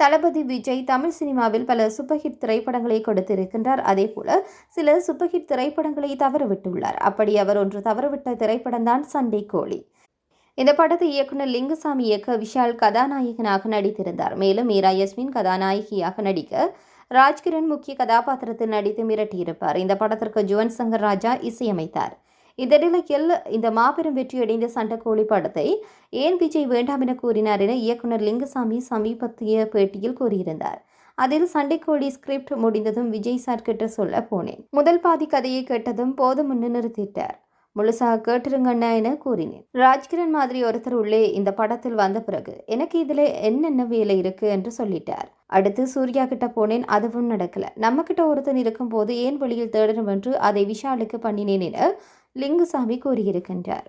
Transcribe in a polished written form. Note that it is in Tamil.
தளபதி விஜய் தமிழ் சினிமாவில் பல சூப்பர் ஹிட் திரைப்படங்களை கொடுத்திருக்கின்றார். அதேபோல சில சூப்பர் ஹிட் திரைப்படங்களை தவறவிட்டுள்ளார். அப்படி அவர் ஒன்று தவறவிட்ட திரைப்படம் தான் சண்டை கோழி. இந்த படத்தை இயக்குனர் லிங்குசாமி இயக்க விஷால் கதாநாயகனாக நடித்திருந்தார். மேலும் மீரா யஸ்மின் கதாநாயகியாக நடிக்க ராஜ்கிரண் முக்கிய கதாபாத்திரத்தில் நடித்து மிரட்டியிருப்பார். இந்த படத்திற்கு ஜுவன் சங்கர் ராஜா இசையமைத்தார். இந்த நிலையில் இந்த மாபெரும் வெற்றியடைந்த சண்டைக்கோழி படத்தை ஏன் விஜய் வேண்டாம் என கூறினார் என இயக்குனர் லிங்குசாமி சமீபத்திய பேட்டியில் கூறியிருந்தார். அதில் சண்டைக்கோழி ஸ்கிரிப்ட் முடிந்ததும் விஜய் சார் கிட்ட சொல்ல போனேன். முதல் பாதி கதையை கேட்டதும் போதும் நிறுத்திட்டார். முழுசாக கேட்டுருங்கண்ணா என கூறினேன். ராஜ்கிரண் மாதிரி ஒருத்தர் உள்ளே இந்த படத்தில் வந்த பிறகு எனக்கு இதுல என்னென்ன வேலை இருக்கு என்று சொல்லிட்டார். அடுத்து சூர்யா கிட்ட போனேன், அதுவும் நடக்கல. நம்ம கிட்ட ஒருத்தன் இருக்கும் போது ஏன் வெளியில் தேடணும் என்று அதை விஷாலுக்கு பண்ணினேன் என லிங்குசாமி கூறியிருக்கின்றார்.